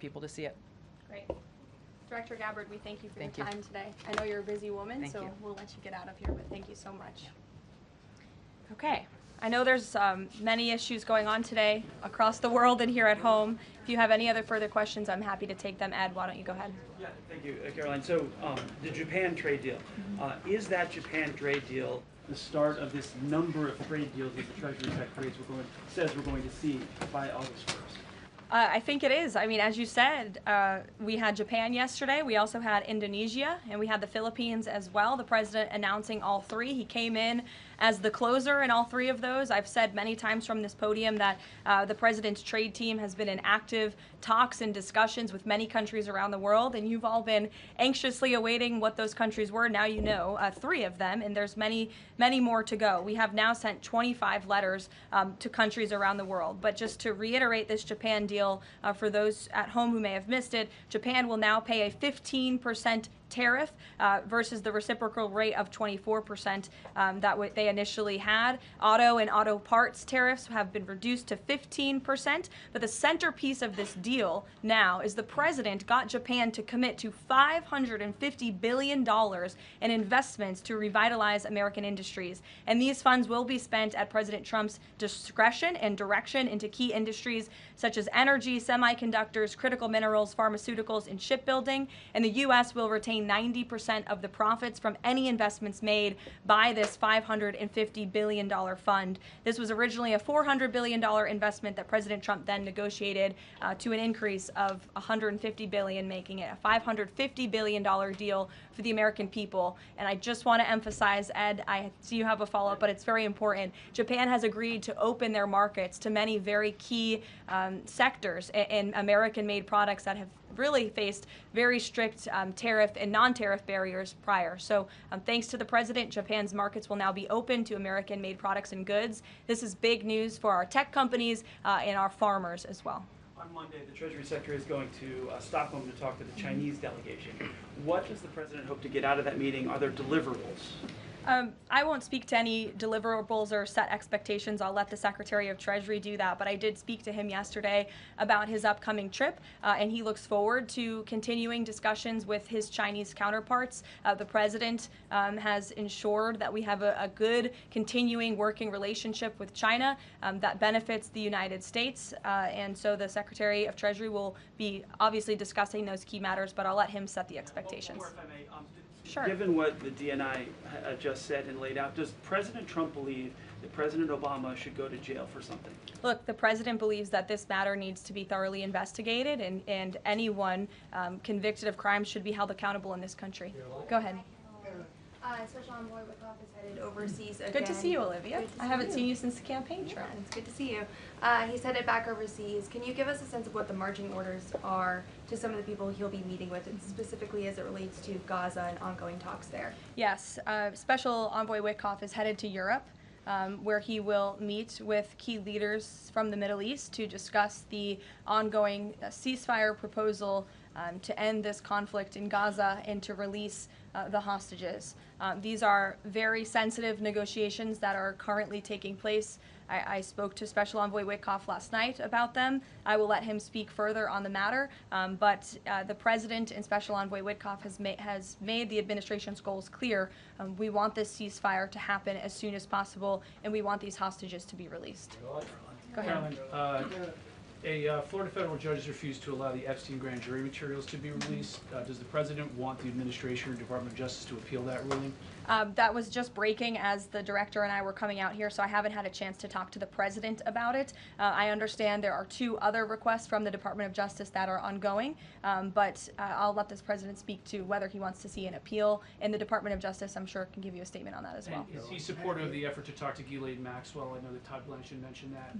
people to see it. Great. Director Gabbard, we thank you for Thank your you. time today. I know you're a busy woman, Thank so you. we'll let you get out of here, but thank you so much. Okay. I know there's many issues going on today across the world and here at home. If you have any other further questions, I'm happy to take them. Ed, why don't you go ahead? Yeah, thank you, Caroline. So the Japan trade deal, is that Japan trade deal the start of this number of trade deals that the Treasury Secretary says we're going to see by August 1st? I think it is. I mean, as you said, we had Japan yesterday. We also had Indonesia, and we had the Philippines as well. The president announcing all three. He came in as the closer in all three of those. I've said many times from this podium that the president's trade team has been in active talks and discussions with many countries around the world, and you've all been anxiously awaiting what those countries were. Now you know, three of them, and there's many more to go. We have now sent 25 letters to countries around the world. But just to reiterate this Japan deal, for those at home who may have missed it, Japan will now pay a 15% tariff versus the reciprocal rate of 24% that they initially had. Auto and auto parts tariffs have been reduced to 15%, but the centerpiece of this deal now is the president got Japan to commit to $550 billion in investments to revitalize American industries. And these funds will be spent at President Trump's discretion and direction into key industries such as energy, semiconductors, critical minerals, pharmaceuticals, and shipbuilding. And the U.S. will retain 90% of the profits from any investments made by this $550 billion fund. This was originally a $400 billion investment that President Trump then negotiated to an increase of $150 billion, making it a $550 billion deal for the American people. And I just want to emphasize, Ed, I see you have a follow-up, but it's very important. Japan has agreed to open their markets to many very key sectors in American-made products that have really faced very strict tariff and non-tariff barriers prior. So thanks to the president, Japan's markets will now be open to American-made products and goods. This is big news for our tech companies and our farmers as well. On Monday, the Treasury Secretary is going to Stockholm to talk to the Chinese delegation. What does the president hope to get out of that meeting? Are there deliverables? I won't speak to any deliverables or set expectations. I'll let the Secretary of Treasury do that. But I did speak to him yesterday about his upcoming trip, and he looks forward to continuing discussions with his Chinese counterparts. The president has ensured that we have a good continuing working relationship with China that benefits the United States. And so the Secretary of Treasury will be obviously discussing those key matters, but I'll let him set the expectations. One more, if I may. Sure. Given what the DNI just said and laid out, does President Trump believe that President Obama should go to jail for something? Look, the president believes that this matter needs to be thoroughly investigated, and anyone convicted of crime should be held accountable in this country. Go ahead. Special Envoy Wickoff is headed overseas again. Good to see you, Olivia. I haven't seen you since the campaign trail. Yeah, it's good to see you. He's headed back overseas. Can you give us a sense of what the marching orders are to some of the people he'll be meeting with, and specifically as it relates to Gaza and ongoing talks there? Yes, Special Envoy Wickoff is headed to Europe, where he will meet with key leaders from the Middle East to discuss the ongoing ceasefire proposal to end this conflict in Gaza and to release the hostages. These are very sensitive negotiations that are currently taking place. I spoke to Special Envoy Wickoff last night about them. I will let him speak further on the matter, but the President and Special Envoy Wickoff has made the administration's goals clear. We want this ceasefire to happen as soon as possible, and we want these hostages to be released. Go ahead. Caroline, a Florida federal judge has refused to allow the Epstein grand jury materials to be released. Does the president want the administration or Department of Justice to appeal that ruling? That was just breaking as the director and I were coming out here, so I haven't had a chance to talk to the president about it. I understand there are 2 other requests from the Department of Justice that are ongoing, but I'll let this president speak to whether he wants to see an appeal. And the Department of Justice, I'm sure, can give you a statement on that as well. And is he supportive of the effort to talk to Ghislaine Maxwell? I know that Todd Blanchard mentioned that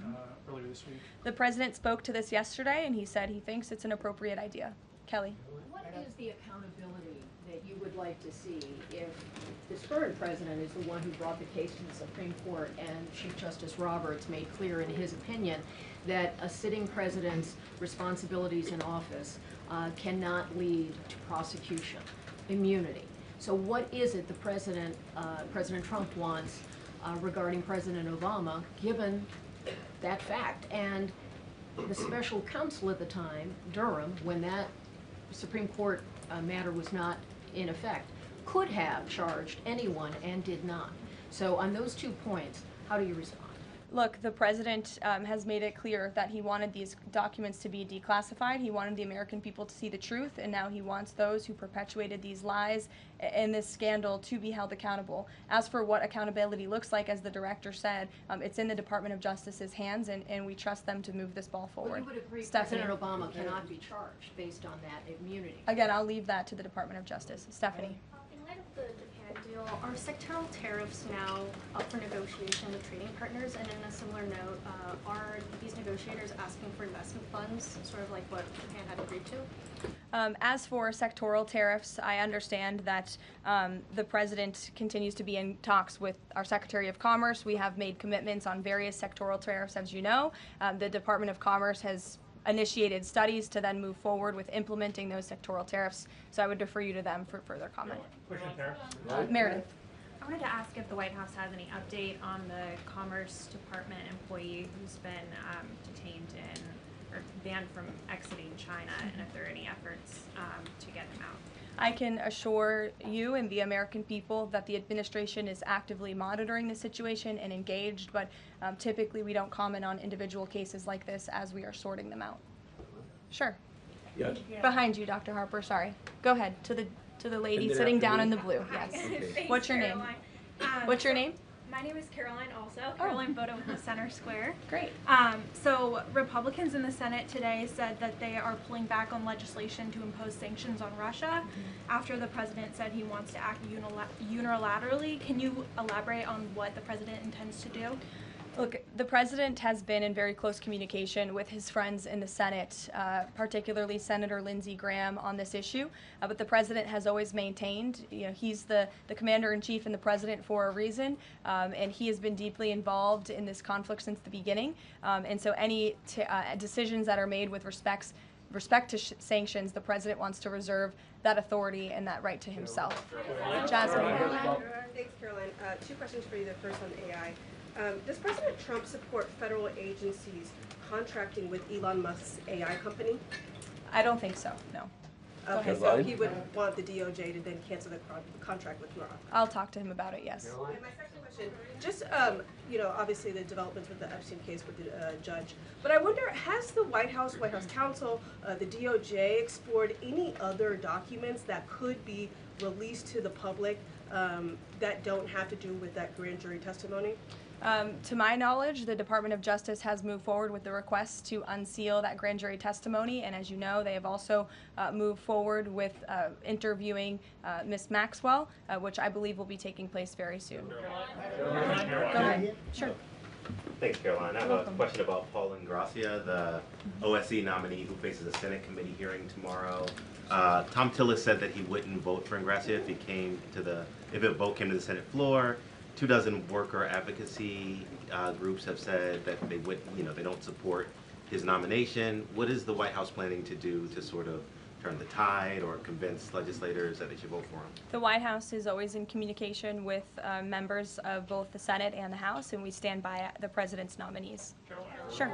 earlier this week. The president spoke to this yesterday, and he said he thinks it's an appropriate idea. Kelly. What is the accountability that you would like to see if this current president is the one who brought the case to the Supreme Court and Chief Justice Roberts made clear in his opinion that a sitting president's responsibilities in office cannot lead to prosecution, immunity? So what is it the President Trump wants regarding President Obama, given that fact? And the special counsel at the time, Durham, when that Supreme Court matter was not in effect, could have charged anyone and did not. So on those 2 points, how do you respond? Look, the president has made it clear that he wanted these documents to be declassified. He wanted the American people to see the truth, and now he wants those who perpetuated these lies and this scandal to be held accountable. As for what accountability looks like, as the director said, it's in the Department of Justice's hands, and we trust them to move this ball forward. Well, you would agree Stephanie. President Obama cannot be charged based on that immunity. Again, I'll leave that to the Department of Justice. Stephanie. In light of the Japan deal, are sectoral tariffs now up for negotiation with trading partners? And in a similar note, are these negotiators asking for investment funds, sort of like what Japan had agreed to? As for sectoral tariffs, I understand that the president continues to be in talks with our Secretary of Commerce. We have made commitments on various sectoral tariffs, as you know. The Department of Commerce has initiated studies to then move forward with implementing those sectoral tariffs. So I would defer you to them for further comment. Meredith. I wanted to ask if the White House has any update on the Commerce Department employee who's been detained in or banned from exiting China, and if there are any efforts to get him out. I can assure you and the American people that the administration is actively monitoring the situation and engaged, but typically we don't comment on individual cases like this as we are sorting them out. Sure. Yes. Behind you, Dr. Harper, sorry. Go ahead, to the lady And then sitting after down me. in the blue, yes. Thanks, What's your name? Caroline. What's your name? My name is Caroline also. Caroline Boda with the Center Square. Great. So Republicans in the Senate today said that they are pulling back on legislation to impose sanctions on Russia after the president said he wants to act unilaterally. Can you elaborate on what the president intends to do? Look, the president has been in very close communication with his friends in the Senate, particularly Senator Lindsey Graham, on this issue. But the president has always maintained, he's the commander-in-chief and the president for a reason, and he has been deeply involved in this conflict since the beginning. And so any decisions that are made with respect to sanctions, the president wants to reserve that authority and that right to himself. Jasmine. Thanks, Caroline. 2 questions for you. The first on AI. Does President Trump support federal agencies contracting with Elon Musk's AI company? I don't think so, no. Okay, ahead. so he would want the DOJ to then cancel the contract with Grok. I'll talk to him about it, yes. And my second question, just, obviously the developments with the Epstein case with the judge, but I wonder, has the White House counsel, the DOJ explored any other documents that could be released to the public that don't have to do with that grand jury testimony? To my knowledge, the Department of Justice has moved forward with the request to unseal that grand jury testimony, and as you know, they have also moved forward with interviewing Ms. Maxwell, which I believe will be taking place very soon. Go ahead. Sure. Thanks, Caroline. I have a question about Paul Ingracia, the OSC nominee who faces a Senate committee hearing tomorrow. Tom Tillis said that he wouldn't vote for Ingracia if a vote came to the Senate floor. 24 worker advocacy groups have said that they don't support his nomination. What is the White House planning to do to sort of turn the tide or convince legislators that they should vote for him? The White House is always in communication with members of both the Senate and the House, and we stand by the president's nominees. Sure.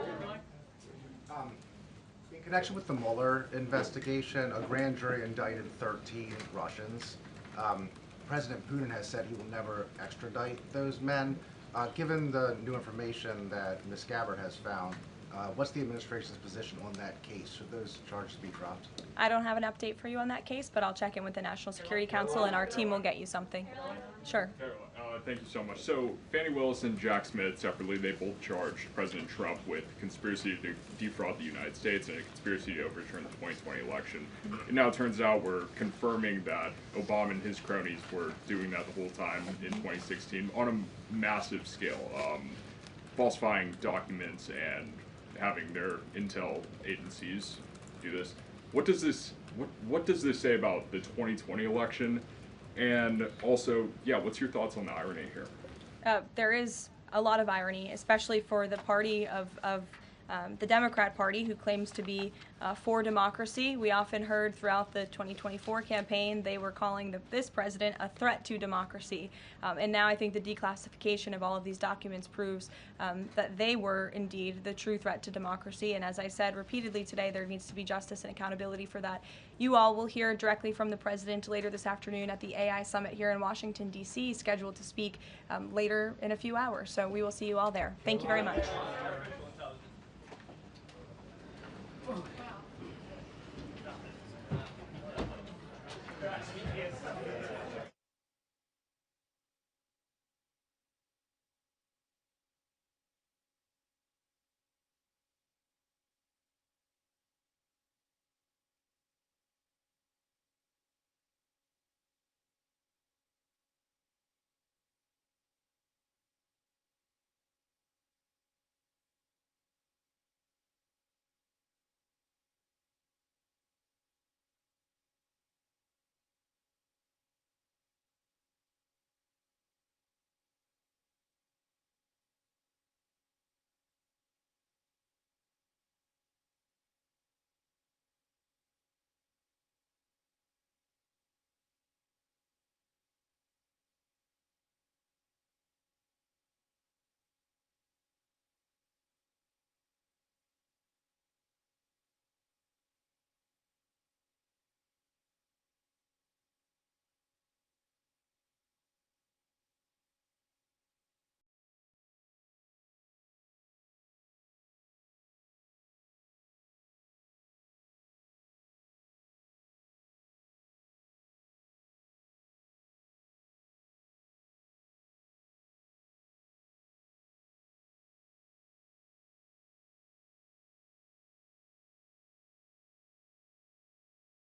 In connection with the Mueller investigation, a grand jury indicted 13 Russians. President Putin has said he will never extradite those men. Given the new information that Ms. Gabbard has found, what's the administration's position on that case? Should those charges be dropped? I don't have an update for you on that case, but I'll check in with the National Security Council, and our team will get you something. Sure. Thank you so much. So Fannie Willis and Jack Smith separately, they both charged President Trump with conspiracy to defraud the United States and a conspiracy to overturn the 2020 election. And now it turns out we're confirming that Obama and his cronies were doing that the whole time in 2016 on a massive scale, falsifying documents and having their intel agencies do this. What does this say about the 2020 election? And also, what's your thoughts on the irony here? There is a lot of irony, especially for the party of the Democrat Party, who claims to be for democracy. We often heard throughout the 2024 campaign they were calling this president a threat to democracy. And now I think the declassification of all of these documents proves that they were indeed the true threat to democracy. And as I said repeatedly today, there needs to be justice and accountability for that. You all will hear directly from the president later this afternoon at the AI Summit here in Washington, D.C., scheduled to speak later in a few hours. So we will see you all there. Thank you very much. Yes.